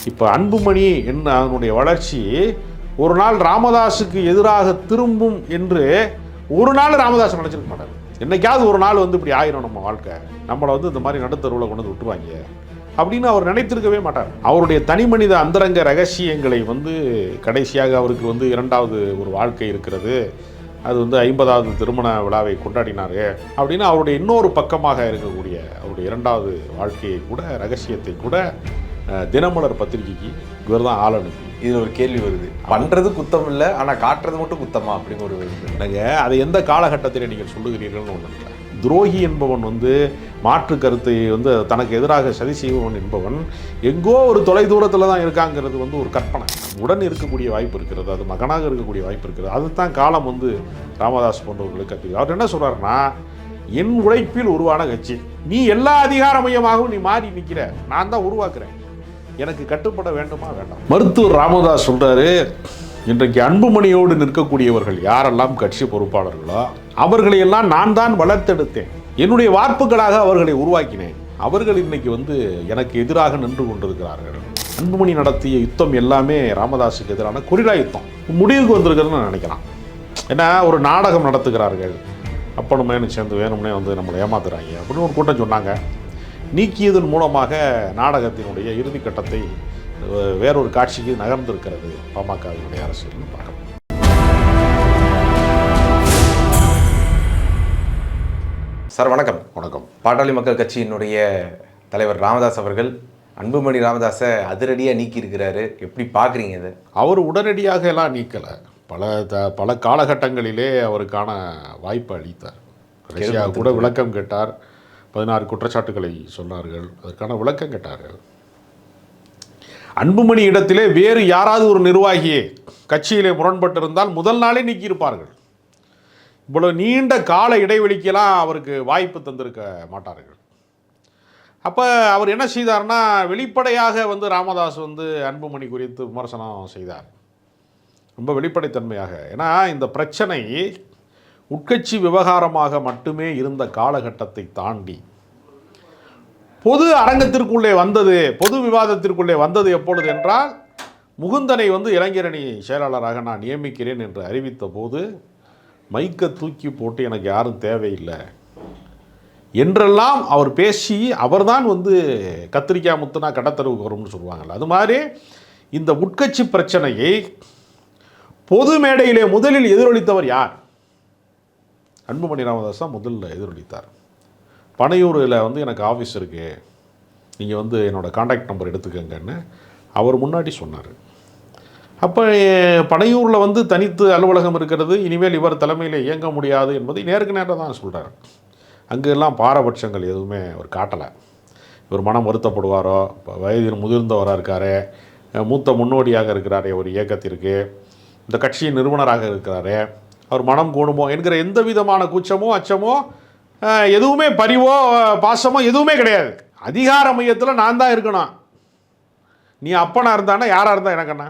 இப்போ அன்புமணி என்ன அதனுடைய வளர்ச்சி ஒரு நாள் ராமதாஸுக்கு எதிராக திரும்பும் என்று ஒரு நாள் ராமதாஸ் நினச்சிருக்க மாட்டார். என்னைக்காவது ஒரு நாள் வந்து இப்படி ஆயிரும் நம்ம வாழ்க்கை, நம்மளை வந்து இந்த மாதிரி நடுத்தருவில் கொண்டு வந்து விட்டுருவாங்க அப்படின்னு அவர் நினைத்திருக்கவே மாட்டார். அவருடைய தனி மனித அந்தரங்க ரகசியங்களை வந்து கடைசியாக அவருக்கு வந்து இரண்டாவது ஒரு வாழ்க்கை இருக்கிறது, அது வந்து 50வது திருமண விழாவை கொண்டாடினார் அப்படின்னு அவருடைய இன்னொரு பக்கமாக இருக்கக்கூடிய அவருடைய இரண்டாவது வாழ்க்கையை கூட ரகசியத்தை கூட தினமலர் பத்திரிகைக்கு இவர் தான் ஆள் அனுப்பி. இதில் ஒரு கேள்வி வருது, பண்ணுறது குத்தம் இல்லை ஆனால் காட்டுறது மட்டும் குத்தமா அப்படின்னு ஒரு இல்லைங்க. அதை எந்த காலகட்டத்தில் நீங்கள் சொல்லுகிறீர்கள்னு ஒன்றும் இல்லை. துரோகி என்பவன் வந்து மாற்று கருத்தை வந்து தனக்கு எதிராக சதி செய்பவன் என்பவன் எங்கோ ஒரு தொலை தூரத்தில் தான் இருக்காங்கிறது வந்து ஒரு கற்பனை. உடன் இருக்கக்கூடிய வாய்ப்பு இருக்கிறது, அது மகனாக இருக்கக்கூடிய வாய்ப்பு இருக்கிறது. அதுதான் காலம் வந்து ராமதாஸ் போன்றவர்களுக்கு கற்று. அவர் என்ன சொல்கிறாருன்னா, என் உழைப்பில் உருவான கட்சி, நீ எல்லா அதிகார மையமாகவும் நீ மாறி நிற்கிற, நான் தான் உருவாக்குறேன், எனக்கு கட்டுப்பட வேண்டுமா வேண்டாம். மருத்துவர் ராமதாஸ் சொல்கிறாரு, இன்றைக்கு அன்புமணியோடு நிற்கக்கூடியவர்கள் யாரெல்லாம் கட்சி பொறுப்பாளர்களோ அவர்களையெல்லாம் நான் தான் வளர்த்தெடுத்தேன், என்னுடைய வார்ப்புகளாக அவர்களை உருவாக்கினேன், அவர்கள் இன்னைக்கு வந்து எனக்கு எதிராக நின்று கொண்டிருக்கிறார்கள். அன்புமணி நடத்திய யுத்தம் எல்லாமே ராமதாஸுக்கு எதிரான கொரில்லா யுத்தம் முடிவுக்கு வந்திருக்கிறதுன்னு நான் நினைக்கலாம். ஏன்னா ஒரு நாடகம் நடத்துகிறார்கள், அப்பனுமேனு சேர்ந்து வேணும்னே வந்து நம்மளை ஏமாத்துறாங்க அப்படின்னு ஒரு கூட்டம் சொன்னாங்க. நீக்கியதன் மூலமாக நாடகத்தினுடைய இறுதி கட்டத்தை வேறொரு காட்சிக்கு நகர்ந்திருக்கிறது பாமகவினுடைய அரசியல்னு பார்க்கலாம். சார் வணக்கம். வணக்கம். பாட்டாளி மக்கள் கட்சியினுடைய தலைவர் ராமதாஸ் அவர்கள் அன்புமணி ராமதாஸை அதிரடியாக நீக்கி இருக்கிறாரு, எப்படி பார்க்குறீங்க இதை? அவர் உடனடியாக எல்லாம் நீக்கலை, பல காலகட்டங்களிலே அவருக்கான வாய்ப்பு அளித்தார். ரஷ்யா கூட விளக்கம் கேட்டார், 16 குற்றச்சாட்டுகளை சொன்னார்கள், அதற்கான விளக்கம் கேட்டார்கள். அன்புமணி இடத்திலே வேறு யாராவது ஒரு நிர்வாகியே கட்சியிலே முரண்பட்டிருந்தால் முதல் நாளே நீக்கியிருப்பார்கள். இவ்வளவு நீண்ட கால இடைவெளிக்கெல்லாம் அவருக்கு வாய்ப்பு தந்திருக்க மாட்டார்கள். அப்போ அவர் என்ன செய்தார்னா, வெளிப்படையாக வந்து ராமதாஸ் வந்து அன்புமணி குறித்து விமர்சனம் செய்தார், ரொம்ப வெளிப்படைத்தன்மையாக. ஏன்னா இந்த பிரச்சனை உட்கட்சி விவகாரமாக மட்டுமே இருந்த காலகட்டத்தை தாண்டி பொது அரங்கத்திற்குள்ளே வந்தது, பொது விவாதத்திற்குள்ளே வந்தது எப்பொழுது என்றால், முகுந்தனை வந்து இளைஞரணி செயலாளராக நான் நியமிக்கிறேன் என்று அறிவித்த போது மைக்கை தூக்கி போட்டு எனக்கு யாரும் தேவையில்லை என்றெல்லாம் அவர் பேசி, அவர்தான் வந்து கத்திரிக்காய் முத்துனா கடத்தருவுக்கு வரும்னு சொல்லுவாங்கள்ல, அது மாதிரி இந்த உட்கட்சி பிரச்சனையை பொது மேடையிலே முதலில் எதிரொலித்தவர் யார்? அன்புமணி ராமதாஸ் தான் முதல்ல எதிரொலித்தார். பனையூரில் வந்து எனக்கு ஆஃபீஸ் இருக்குது, நீங்கள் வந்து என்னோடய கான்டாக்ட் நம்பர் எடுத்துக்கங்கன்னு அவர் முன்னாடி சொன்னார். அப்போ பனையூரில் வந்து தனித்து அலுவலகம் இருக்கிறது, இனிமேல் இவர் தலைமையில் இயங்க முடியாது என்பதை நேருக்கு நேராக தான் சொல்கிறார். அங்கெல்லாம் பாரபட்சங்கள் எதுவுமே அவர் காட்டலை. இவர் மனம் வருத்தப்படுவாரோ, வயதில் முதிர்ந்தவராக இருக்கார், மூத்த முன்னோடியாக இருக்கிறாரே ஒரு இயக்கத்திற்கு, இந்த கட்சியின் நிறுவனராக இருக்கிறாரே, அவர் மனம் கூடுமோ என்கிற எந்த விதமான கூச்சமோ அச்சமோ எதுவுமே, பரிவோ பாசமோ எதுவுமே கிடையாது. அதிகார மையத்தில் நான் தான் இருக்கணும், நீ அப்பனா இருந்தானா யாராக இருந்தால் எனக்கண்ணா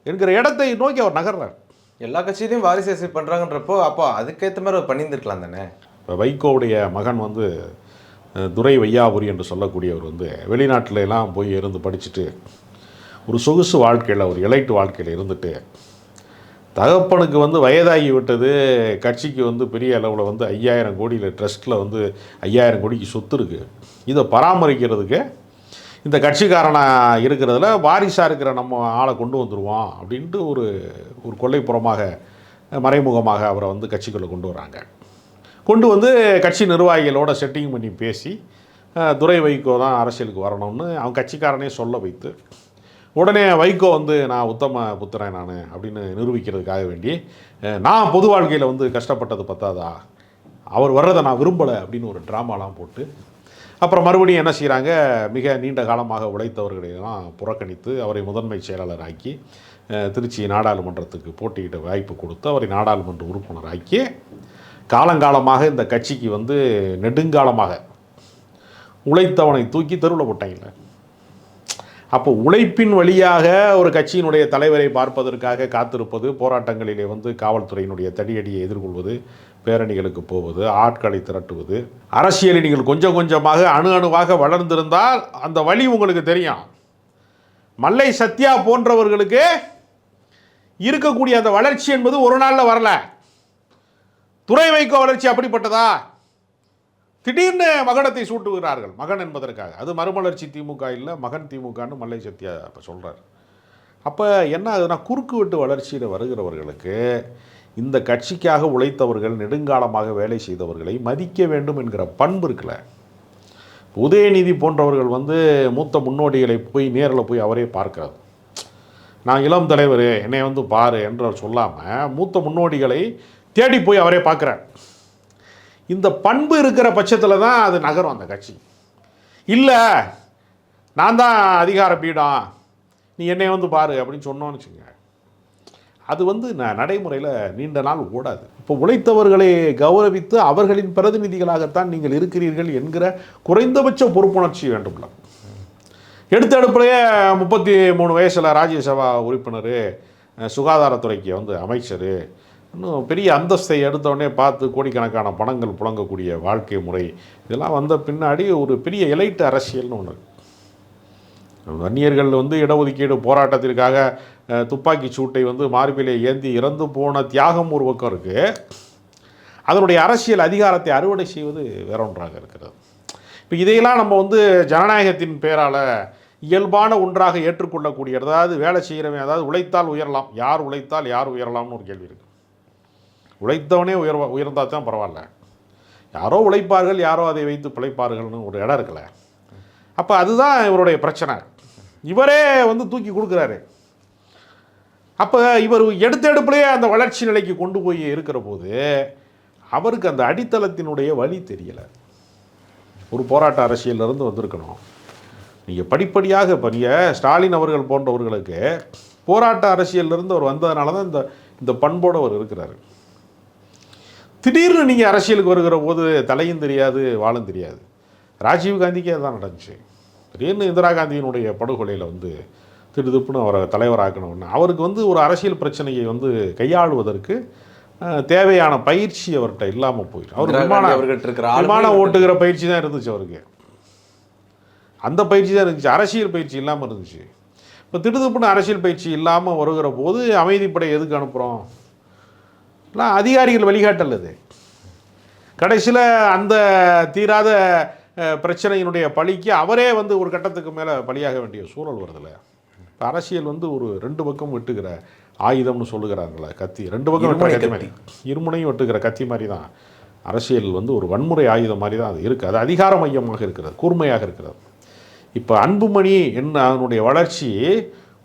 என்கிற இடத்தை நோக்கி அவர் நகர்றார். எல்லா கட்சியிலையும் வாரிசு அரசியல் பண்ணுறாங்கன்றப்போ அப்போ அதுக்கேற்ற மாதிரி அவர் பண்ணியிருந்துருக்கலாம் தானே. இப்போ வைகோவுடைய மகன் வந்து துரை வையாபுரி என்று சொல்லக்கூடியவர் வந்து வெளிநாட்டில எல்லாம் போய் இருந்து படிச்சுட்டு ஒரு சொகுசு வாழ்க்கையில், ஒரு எலைட்டு வாழ்க்கையில் இருந்துட்டு, தகப்பனுக்கு வந்து வயதாகி விட்டது, கட்சிக்கு வந்து பெரிய அளவில் வந்து 5000 கோடியில் ட்ரஸ்ட்டில் வந்து 5000 கோடிக்கு சொத்து இருக்குது, இதை பராமரிக்கிறதுக்கு இந்த கட்சிக்காரனாக இருக்கிறதுல வாரிசாக இருக்கிற நம்ம ஆளை கொண்டு வந்துடுவோம் அப்படின்ட்டு ஒரு கொள்ளைப்புறமாக மறைமுகமாக அவரை வந்து கட்சிக்குள்ளே கொண்டு வராங்க. கொண்டு வந்து கட்சி நிர்வாகிகளோட செட்டிங் பண்ணி பேசி துரை வைகோ தான் அரசியலுக்கு வரணும்னு அவன் கட்சிக்காரனே சொல்ல வைத்து, உடனே வைகோ வந்து நான் உத்தம புத்திரன் நான் அப்படின்னு நிரூபிக்கிறதுக்காக வேண்டி, நான் பொது வாழ்க்கையில் வந்து கஷ்டப்பட்டது பத்தாதா, அவர் வர்றதை நான் விரும்பலை அப்படின்னு ஒரு ட்ராமாலாம் போட்டு, அப்புறம் மறுபடியும் என்ன செய்கிறாங்க, மிக நீண்ட காலமாக உழைத்தவர்களையெல்லாம் புறக்கணித்து அவரை முதன்மை செயலாளராக்கி திருச்சி நாடாளுமன்றத்துக்கு போட்டியிட வாய்ப்பு கொடுத்து அவரை நாடாளுமன்ற உறுப்பினராக்கி காலங்காலமாக இந்த கட்சிக்கு வந்து நெடுங்காலமாக உழைத்தவனை தூக்கி தெருவில் போட்டாங்கல்ல. அப்போ உழைப்பின் வழியாக ஒரு கட்சியினுடைய தலைவரை பார்ப்பதற்காக காத்திருப்பது, போராட்டங்களிலே வந்து காவல்துறையினுடைய தடியடியை எதிர்கொள்வது, பேரணிகளுக்கு போவது, ஆட்களை திரட்டுவது, அரசியலில் நீங்கள் கொஞ்சம் கொஞ்சமாக அணு அணுவாக வளர்ந்திருந்தால் அந்த வழி உங்களுக்கு தெரியும். மல்லை சத்யா போன்றவர்களுக்கு இருக்கக்கூடிய அந்த வளர்ச்சி என்பது ஒரு நாளில் வரல. துரை வைகோ வளர்ச்சி அப்படிப்பட்டதா? திடீர்னு மகனத்தை சூட்டுகிறார்கள், மகன் என்பதற்காக. அது மறுமலர்ச்சி திமுக இல்லை, மகன் திமுகன்னு மல்லை சத்யா இப்போ சொல்கிறார். அப்போ என்ன ஆகுதுன்னா, குறுக்கு வெட்டு வளர்ச்சியில் வருகிறவர்களுக்கு இந்த கட்சிக்காக உழைத்தவர்கள், நெடுங்காலமாக வேலை செய்தவர்களை மதிக்க வேண்டும் என்கிற பண்பு இருக்குல்ல. உதயநிதி போன்றவர்கள் வந்து மூத்த முன்னோடிகளை போய் நேரில் போய் அவரே பார்க்கிறது. நான் இளம் தலைவர் என்னை வந்து பாரு என்று சொல்லாமல் மூத்த முன்னோடிகளை தேடி போய் அவரே பார்க்குறார். இந்த பண்பு இருக்கிற பட்சத்தில் தான் அது நகரும் அந்த கட்சி. இல்லை நான் தான் அதிகார பீடம், நீ என்னை வந்து பாரு அப்படின்னு சொன்னோன்னு வச்சுங்க, அது வந்து நடைமுறையில் நீண்ட நாள் ஓடாது. இப்போ உழைத்தவர்களை கௌரவித்து அவர்களின் பிரதிநிதிகளாகத்தான் நீங்கள் இருக்கிறீர்கள் என்கிற குறைந்தபட்ச பொறுப்புணர்ச்சி வேண்டும்ல. எடுத்த எடுப்பிலேயே 33 வயசில் ராஜ்யசபா உறுப்பினர், சுகாதாரத்துறைக்கு வந்து அமைச்சர், இன்னும் பெரிய அந்தஸ்தை எடுத்தோடனே பார்த்து கோடிக்கணக்கான பணங்கள் புழங்கக்கூடிய வாழ்க்கை முறை, இதெல்லாம் வந்த பின்னாடி ஒரு பெரிய எலைட் அரசியல்னு ஒன்று. வன்னியர்கள் வந்து இடஒதுக்கீடு போராட்டத்திற்காக துப்பாக்கி சூட்டை வந்து மார்பிலே ஏந்தி இறந்து போன தியாகம் ஒரு பக்கம் இருக்குது. அதனுடைய அரசியல் அதிகாரத்தை அறுவடை செய்வது வேற ஒன்றாக இருக்கிறது. இப்போ இதையெல்லாம் நம்ம வந்து ஜனநாயகத்தின் பேரால் இயல்பான ஒன்றாக ஏற்றுக்கொள்ளக்கூடிய, அதாவது வேலை செய்கிறவன், அதாவது உழைத்தால் உயரலாம், யார் உழைத்தால் யார் உயரலாம்னு ஒரு கேள்வி இருக்குது. உழைத்தவனே உயர்ந்தால் தான் பரவாயில்ல, யாரோ உழைப்பார்கள், யாரோ அதை வைத்து பிழைப்பார்கள்னு ஒரு இடம் இருக்குல்ல. அப்போ அதுதான் இவருடைய பிரச்சனை. இவரே வந்து தூக்கி கொடுக்குறாரு. அப்போ இவர் எடுத்த எடுப்புலேயே அந்த வளர்ச்சி நிலைக்கு கொண்டு போய் இருக்கிற போது அவருக்கு அந்த அடித்தளத்தினுடைய வழி தெரியலை. ஒரு போராட்ட அரசியலிருந்து வந்திருக்கணும். நீங்கள் படிப்படியாக இப்போ நீங்கள் ஸ்டாலின் அவர்கள் போன்றவர்களுக்கு போராட்ட அரசியலிருந்து அவர் வந்ததுனால தான் இந்த பண்போடு அவர் இருக்கிறார். திடீர்னு நீங்கள் அரசியலுக்கு வருகிற போது தலையும் தெரியாது வாழும் தெரியாது. ராஜீவ்காந்திக்கே அதுதான் நடந்துச்சு. திடீர்னு இந்திரா காந்தியினுடைய படுகொலையில் வந்து திடுதுப்புன்னு அவரை தலைவராக்கணும்னு அவருக்கு வந்து ஒரு அரசியல் பிரச்சனையை வந்து கையாளுவதற்கு தேவையான பயிற்சி அவர்கிட்ட இல்லாமல் போயிடும். அவர் விமானம் ஓட்டுகிற பயிற்சி தான் இருந்துச்சு அவருக்கு, அந்த பயிற்சி தான் இருந்துச்சு, அரசியல் பயிற்சி இல்லாமல் இருந்துச்சு. இப்போ திடுதுப்புன்னு அரசியல் பயிற்சி இல்லாமல் வருகிற போது அமைதிப்படை எதுக்கு அனுப்புகிறோம்? எல்லாம் அதிகாரிகள் வழிகாட்டல். அது கடைசியில் அந்த தீராத பிரச்சனையினுடைய பழிக்கு அவரே வந்து ஒரு கட்டத்துக்கு மேலே பலியாக வேண்டிய சூழல் வருதில்ல. இப்போ அரசியல் வந்து ஒரு ரெண்டு பக்கம் வெட்டுகிற ஆயுதம்னு சொல்லுகிறாங்களே, கத்தி ரெண்டு பக்கம் வெட்டுற கத்தி மாதிரி, இருமுனையும் வெட்டுகிற கத்தி மாதிரி தான் அரசியல் வந்து ஒரு வன்முறை ஆயுதம் மாதிரி தான் அது இருக்குது. அது அதிகார மையமாக இருக்கிறது, கூர்மையாக இருக்கிறது. இப்போ அன்புமணி என்ன அதனுடைய வளர்ச்சி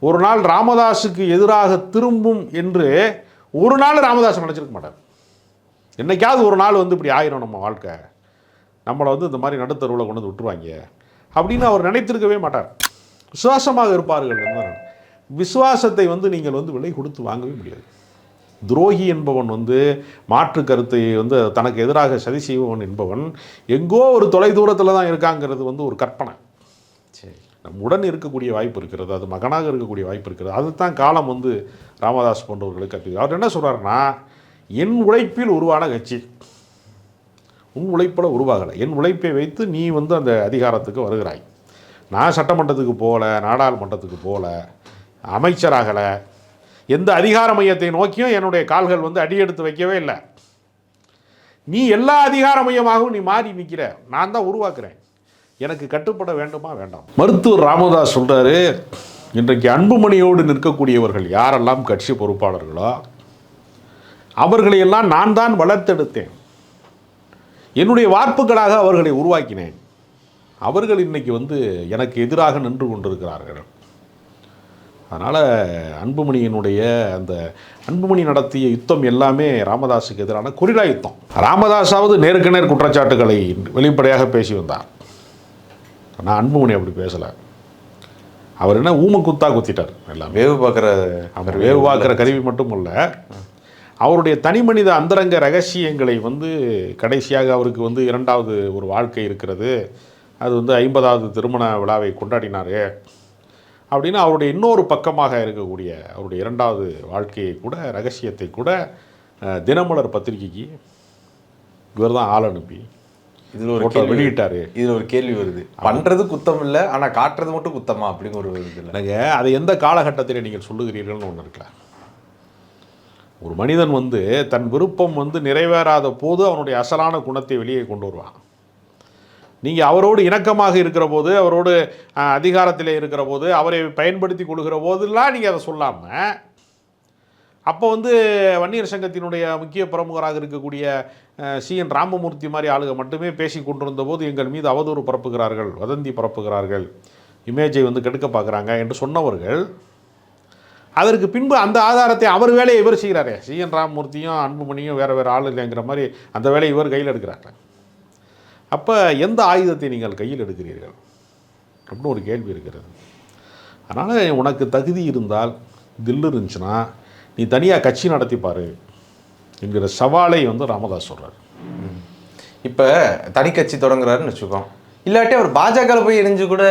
ஒரு நாள் ராமதாஸுக்கு எதிராக திரும்பும் என்று ஒரு நாள் ராமதாஸ் நினச்சிருக்க மாட்டார். என்றைக்காவது ஒரு நாள் வந்து இப்படி ஆயிரும் நம்ம வாழ்க்கை, நம்மளை வந்து இந்த மாதிரி நடுத்தருவில் கொண்டு வந்து விட்டுருவாங்க அப்படின்னு அவர் நினைத்திருக்கவே மாட்டார். விசுவாசமாக இருப்பார்கள். விசுவாசத்தை வந்து நீங்கள் வந்து விலை கொடுத்து வாங்கவே முடியாது. துரோகி என்பவன் வந்து மாற்று கருத்தை வந்து தனக்கு எதிராக சதி செய்பவன் என்பவன் எங்கோ ஒரு தொலை தூரத்தில் தான் இருக்காங்கிறது வந்து ஒரு கற்பனை. சரி, நம்முடன் இருக்கக்கூடிய வாய்ப்பு இருக்கிறது, அது மகனாக இருக்கக்கூடிய வாய்ப்பு இருக்கிறது. அதுதான் காலம் வந்து ராமதாஸ் போன்றவர்களுக்கு கற்று. அவர் என்ன சொல்கிறாருன்னா, என் உழைப்பில் உருவான கட்சி, உன் உழைப்பில் உருவாகலை, என் உழைப்பை வைத்து நீ வந்து அந்த அதிகாரத்துக்கு வருகிறாய். நான் சட்டமன்றத்துக்கு போகல, நாடாளுமன்றத்துக்கு போகல, அமைச்சராகலை, எந்த அதிகார மையத்தை நோக்கியும் என்னுடைய கால்கள் வந்து அடியெடுத்து வைக்கவே இல்லை. நீ எல்லா அதிகார மையமாகவும் நீ மாறி நிற்கிற, நான் தான் உருவாக்குறேன், எனக்கு கட்டுப்பட வேண்டுமா வேண்டாம். மருத்துவர் ராமதாஸ் சொல்கிறாரு, இன்றைக்கு அன்புமணியோடு நிற்கக்கூடியவர்கள் யாரெல்லாம் கட்சி பொறுப்பாளர்களோ அவர்களையெல்லாம் நான் தான் வளர்த்தெடுத்தேன், என்னுடைய வார்ப்புகளாக அவர்களை உருவாக்கினேன். அவர்கள் இன்றைக்கி வந்து எனக்கு எதிராக நின்று கொண்டிருக்கிறார்கள். அதனால் அன்புமணியினுடைய அந்த அன்புமணி நடத்திய யுத்தம் எல்லாமே ராமதாஸுக்கு எதிரான கொரில்லா யுத்தம். ராமதாஸாவது நேருக்கு நேர் குற்றச்சாட்டுகளை வெளிப்படையாக பேசி வந்தார். நான் அன்புமணி அப்படி பேசலை. அவர் என்ன ஊமக்குத்தா குத்திட்டார். எல்லாம் வேவு பார்க்குற, அவர் வேவு பார்க்குற கருவி மட்டும் இல்லை, அவருடைய தனி மனித அந்தரங்க ரகசியங்களை வந்து கடைசியாக அவருக்கு வந்து இரண்டாவது ஒரு வாழ்க்கை இருக்கிறது, அது வந்து 50வது திருமண விழாவை கொண்டாடினார் அப்படின்னு அவருடைய இன்னொரு பக்கமாக இருக்கக்கூடிய அவருடைய இரண்டாவது வாழ்க்கையை கூட, ரகசியத்தை கூட தினமலர் பத்திரிகைக்கு இவர் தான் ஆள் அனுப்பி இதில் ஒரு ஃபோட்டோ வெளியிட்டார். இதில் ஒரு கேள்வி வருது, பண்ணுறது குத்தம் இல்லை ஆனால் காட்டுறது மட்டும் குத்தமா அப்படிங்கிற ஒரு இது இல்லைங்க. அதை எந்த காலகட்டத்தில் நீங்கள் சொல்லுகிறீர்கள்னு ஒன்று இருக்குல்ல. ஒரு மனிதன் வந்து தன் விருப்பம் வந்து நிறைவேறாத போது அவனுடைய அசலான குணத்தை வெளியே கொண்டு வருவான். நீங்கள் அவரோடு இணக்கமாக இருக்கிற போது, அவரோடு அதிகாரத்தில் இருக்கிற போது, அவரை பயன்படுத்தி கொள்கிற போதெல்லாம் நீங்கள் அதை சொல்லாமல், அப்போ வந்து வன்னியர் சங்கத்தினுடைய முக்கிய பிரமுகராக இருக்கக்கூடிய CN ராமமூர்த்தி மாதிரி ஆளுக மட்டுமே பேசி கொண்டிருந்த போது எங்கள் மீது அவதூறு பரப்புகிறார்கள், வதந்தி பரப்புகிறார்கள், இமேஜை வந்து கெடுக்க பார்க்குறாங்க என்று சொன்னவர்கள், அதற்கு பின்பு அந்த ஆதாரத்தை அவர் வேலையை இவர் செய்கிறாரே. CN ராமமூர்த்தியும் அன்புமணியும் வேறு வேறு ஆள் இல்லைங்கிற மாதிரி அந்த வேலையை இவர் கையில் எடுக்கிறாங்க. அப்போ எந்த ஆயுதத்தை நீங்கள் கையில் எடுக்கிறீர்கள் அப்படின்னு ஒரு கேள்வி இருக்கிறது. அதனால் உனக்கு தகுதி இருந்தால், தில்லு இருந்துச்சுன்னா நீ தனியாக கட்சி நடத்திப்பார் என்கிற சவாலை வந்து ராமதாஸ் சொல்கிறார். இப்போ தனி கட்சி தொடங்குறாருன்னு வச்சுக்கோம், இல்லாட்டி அவர் பாஜகவில் போய் இணைஞ்சு கூட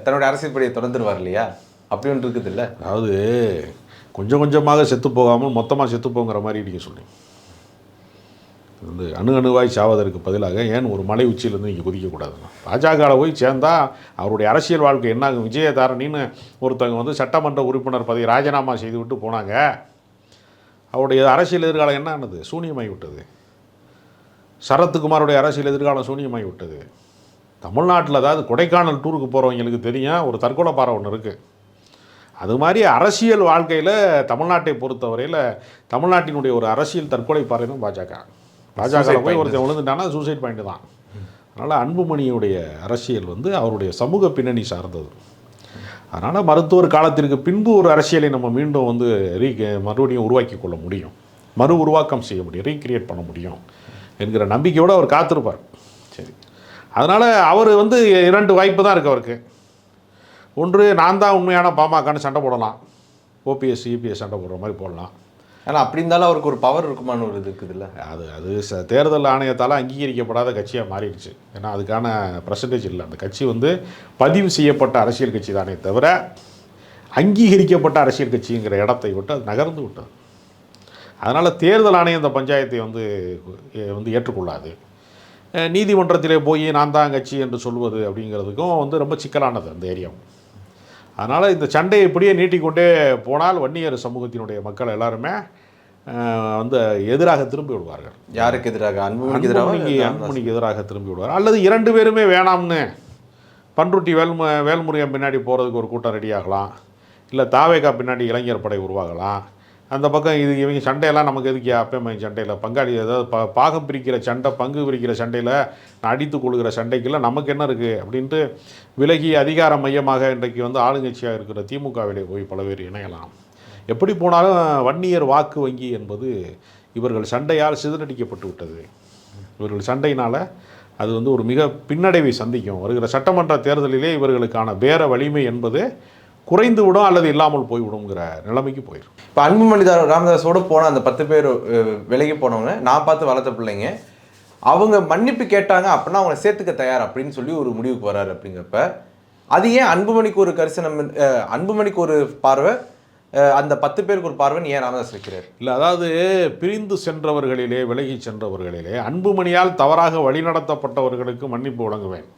தன்னுடைய அரசியல் படியை தொடர்ந்துருவார் இல்லையா? அப்படி ஒன்று இருக்குது இல்லை? அதாவது கொஞ்சம் கொஞ்சமாக செத்து போகாமல் மொத்தமாக செத்து போங்கிற மாதிரி நீங்கள் சொன்னீங்க. வந்து அணுவாய் சாவதற்கு பதிலாக ஏன் ஒரு மலை உச்சியிலேருந்து இங்கே குதிக்கக்கூடாதுன்னா, பாஜகவில் போய் சேர்ந்தால் அவருடைய அரசியல் வாழ்க்கை என்ன ஆகும்? விஜயதாரணின்னு ஒருத்தவங்க வந்து சட்டமன்ற உறுப்பினர் பதவி ராஜினாமா செய்து விட்டு போனாங்க. அவருடைய அரசியல் எதிர்காலம் என்ன ஆனது? சூனியமாகி விட்டது. சரத்குமாரோடைய அரசியல் எதிர்காலம் சூனியமாகி விட்டது. தமிழ்நாட்டில் அதாவது கொடைக்கானல் டூருக்கு போகிறவங்களுக்கு தெரியும், ஒரு தற்கொலை பாறை ஒன்று இருக்குது. அது மாதிரி அரசியல் வாழ்க்கையில் தமிழ்நாட்டை பொறுத்தவரையில் தமிழ்நாட்டினுடைய ஒரு அரசியல் தற்கொலை பாறை தான் பாஜக. பாஜகவில் போய் ஒருத்தர் விழுந்துட்டானா சூசைட் பாயிண்ட் தான். அதனால் அன்புமணியுடைய அரசியல் வந்து அவருடைய சமூக பின்னணி சார்ந்தது. அதனால் மருத்துவர் காலத்திற்கு பின்பு ஒரு அரசியலை நம்ம மீண்டும் வந்து மறுபடியும் உருவாக்கி கொள்ள முடியும், மறு உருவாக்கம் செய்ய முடியும், ரீக்ரியேட் பண்ண முடியும் என்கிற நம்பிக்கையோடு அவர் காத்திருப்பார். சரி, அதனால் அவர் வந்து 2 வாய்ப்பு தான் இருக்குது அவருக்கு. ஒன்று, நான் தான் உண்மையான பாமகன்னு சண்டை போடலாம், OPS EPS சண்டை போடுற மாதிரி போடலாம். ஆனால் அப்படி இருந்தாலும் அவருக்கு ஒரு பவர் இருக்குமான்னு ஒரு இது இருக்குதுல்ல. அது தேர்தல் ஆணையத்தால் அங்கீகரிக்கப்படாத கட்சியாக மாறிடுச்சு. ஏன்னா அதுக்கான பர்சன்டேஜ் இல்லை. அந்த கட்சி வந்து பதிவு செய்யப்பட்ட அரசியல் கட்சி தானே தவிர அங்கீகரிக்கப்பட்ட அரசியல் கட்சிங்கிற இடத்தை விட்டு அது நகர்ந்து விட்டது. அதனால் தேர்தல் ஆணையம் இந்த பஞ்சாயத்தை வந்து ஏற்றுக்கொள்ளாது. நீதிமன்றத்திலே போய் நான் தான் கட்சி என்று சொல்வது அப்படிங்கிறதுக்கும் வந்து ரொம்ப சிக்கலானது அந்த ஏரியாவும். அதனால் இந்த சண்டையை இப்படியே நீட்டிக்கொண்டே போனால் வன்னியர் சமூகத்தினுடைய மக்கள் எல்லாருமே வந்து எதிராக திரும்பி விடுவார்கள். யாருக்கு எதிராக? அன்புமணிக்கு எதிராக திரும்பி விடுவார். அல்லது 2 பேருமே வேணாம்னு பண்ருட்டி வேல்முருகன் பின்னாடி போகிறதுக்கு ஒரு கூட்டம் ரெடியாகலாம். இல்லை தாவேகா பின்னாடி இளைஞர் படை உருவாகலாம். அந்த பக்கம் இவங்க சண்டையெல்லாம் நமக்கு எதுக்கு? அப்பமே சண்டையில் பங்காளி ஏதாவது பாகம் பிரிக்கிற சண்டை, பங்கு பிரிக்கிற சண்டையில் அடித்து கொள்கிற சண்டைக்கெல்லாம் நமக்கு என்ன இருக்குது அப்படின்ட்டு விலகி அதிகார மையமாக இன்றைக்கு வந்து ஆளுங்கட்சியாக இருக்கிற திமுகவிலே போய் பல பேர் இணையலாம். எப்படி போனாலும் வன்னியர் வாக்கு வங்கி என்பது இவர்கள் சண்டையால் சிதறடிக்கப்பட்டு விட்டது. இவர்கள் சண்டையினால் அது வந்து ஒரு மிக பின்னடைவை சந்திக்கும். வருகிற சட்டமன்ற தேர்தலிலே இவர்களுக்கான பேர வலிமை என்பது குறைந்து விடும் அல்லது இல்லாமல் போய்விடுங்கிற நிலைமைக்கு போயிடும். இப்போ அன்புமணி ராமதாஸோடு போன அந்த 10 பேர் விலகி போனவங்க, நான் பார்த்து வளர்த்த பிள்ளைங்க, அவங்க மன்னிப்பு கேட்டாங்க அப்படின்னா அவங்களை சேர்த்துக்க தயார் அப்படின்னு சொல்லி ஒரு முடிவுக்கு வராரு. அப்படிங்கிறப்ப அது ஏன் அன்புமணிக்கு ஒரு கரிசனம், அன்புமணிக்கு ஒரு பார்வை, அந்த 10 பேருக்கு ஒரு பார்வைன்னு ஏன் ராமதாஸ் வைக்கிறார்? இல்லை, அதாவது பிரிந்து சென்றவர்களிலே, விலகி சென்றவர்களிலே அன்புமணியால் தவறாக வழிநடத்தப்பட்டவர்களுக்கு மன்னிப்பு வழங்குவேன்.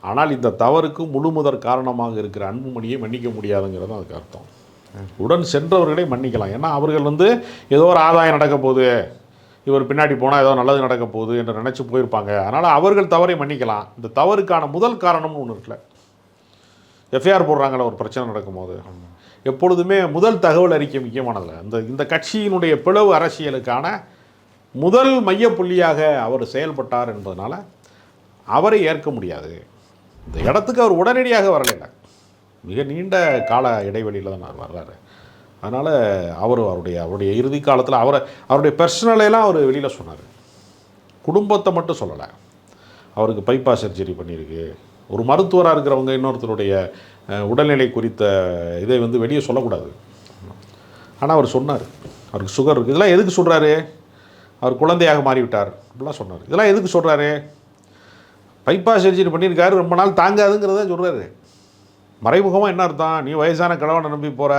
ஆனால் இந்த தவறுக்கு முழுமுதற் காரணமாக இருக்கிற அன்புமணியை மன்னிக்க முடியாதுங்கிறது அதுக்கு அர்த்தம். உடன் சென்றவர்களை மன்னிக்கலாம். ஏன்னா அவர்கள் வந்து ஏதோ ஒரு ஆதாயம் நடக்க போகுது, இவர் பின்னாடி போனால் ஏதோ நல்லது நடக்க போகுது என்று நினச்சி போயிருப்பாங்க. அதனால் அவர்கள் தவறை மன்னிக்கலாம். இந்த தவறுக்கான முதல் காரணம்னு ஒன்று இருக்குல்ல, FIR போடுறாங்கள ஒரு பிரச்சனை நடக்கும்போது எப்பொழுதுமே முதல் தகவல் அறிக்கை முக்கியமானதில்லை. இந்த கட்சியினுடைய பிளவு அரசியலுக்கான முதல் மையப்புள்ளியாக அவர் செயல்பட்டார் என்பதனால அவரை ஏற்க முடியாது. இந்த இடத்துக்கு அவர் உடனடியாக வரலைங்க, மிக நீண்ட கால இடைவெளியில் தான் அவர் வர்றாரு. அதனால் அவருடைய இறுதி காலத்தில் அவருடைய பர்சனலையெல்லாம் அவர் வெளியில் சொன்னார். குடும்பத்தை மட்டும் சொல்லலை. அவருக்கு பைபாஸ் சர்ஜரி பண்ணியிருக்கு. ஒரு மருத்துவராக இருக்கிறவங்க இன்னொருத்தருடைய உடல்நிலை குறித்த இதை வந்து வெளியே சொல்லக்கூடாது. ஆனால் அவர் சொன்னார், அவருக்கு சுகர் இருக்குது. இதெல்லாம் எதுக்கு சொல்கிறாரு? அவர் குழந்தையாக மாறிவிட்டார் அப்படிலாம் சொன்னார். இதெல்லாம் எதுக்கு சொல்கிறாரு? பைபாஸ் சர்ஜரி பண்ணியிருக்காரு, ரொம்ப நாள் தாங்காதுங்கிறத சொல்கிறாரு. மறைமுகமாக என்ன அர்த்தம்? நீ வயசான கிழவனை நம்பி போகிற,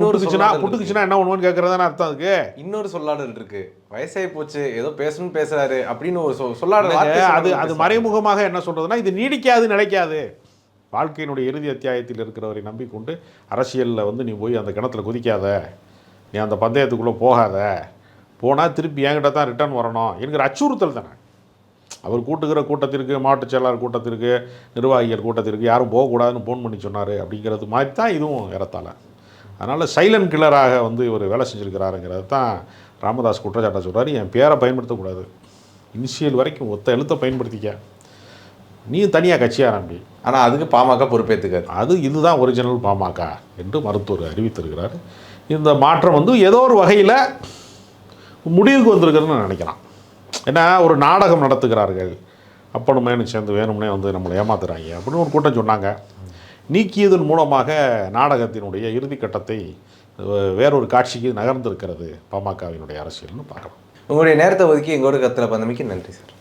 புட்டுக்குச்சுன்னா என்ன ஒன்றுன்னு கேட்குறதானே அர்த்தம் அதுக்கு. இன்னொரு சொல்லாடல் இருக்கு, வயசாகி போச்சு ஏதோ பேசணும்னு பேசுறாரு அப்படின்னு ஒரு சொல்லாடல். அது மறைமுகமாக என்ன சொல்கிறதுனா, இது நீடிக்காது, நிலைக்காது. வாழ்க்கையினுடைய இறுதி அத்தியாயத்தில் இருக்கிறவரை நம்பிக்கொண்டு அரசியலில் வந்து நீ போய் அந்த கிணத்துல குதிக்காத, நீ அந்த பந்தயத்துக்குள்ளே போகாத, போனால் திருப்பி என்கிட்ட தான் ரிட்டர்ன் வரணும் என்கிற அச்சுறுத்தல் தானே. அவர் கூட்டுகிற கூட்டத்திற்கு, மாவட்ட செயலாளர் கூட்டத்திற்கு, நிர்வாகிகள் கூட்டத்திற்கு யாரும் போகக்கூடாதுன்னு ஃபோன் பண்ணி சொன்னார் அப்படிங்கிறது மாதிரி தான் இதுவும் ஏறத்தாழ. அதனால் சைலண்ட் கில்லராக வந்து இவர் வேலை செஞ்சுருக்கிறாருங்கிறது தான் ராமதாஸ் குற்றச்சாட்டை சொல்கிறார். என் பேரை பயன்படுத்தக்கூடாது, இனிஷியல் வரைக்கும் ஒத்த எழுத்தை பயன்படுத்திக்க, நீ தனியாக கட்சி ஆரம்பி. ஆனால் அதுக்கு பாமக பொறுப்பேற்றுக்காது. இதுதான் ஒரிஜினல் பாமக என்று மருத்துவர் அறிவித்திருக்கிறார். இந்த மாற்றம் வந்து ஏதோ ஒரு வகையில் முடிவுக்கு வந்திருக்கிறதுன்னு நினைக்கிறான். ஏன்னா ஒரு நாடகம் நடத்துகிறார்கள், அப்பனுமேனு சேர்ந்து வேணும்னே வந்து நம்மளை ஏமாத்துறாங்க அப்படின்னு ஒரு கூட்டம் சொன்னாங்க. நீக்கியதன் மூலமாக நாடகத்தினுடைய இறுதி கட்டத்தை வேறொரு காட்சிக்கு நகர்ந்திருக்கிறது பாமகவினுடைய அரசியல்னு பார்க்கலாம். உங்களுடைய நேரத்தை ஒதுக்கி எங்களோட கருத்தில் பந்தமைக்கு நன்றி சார்.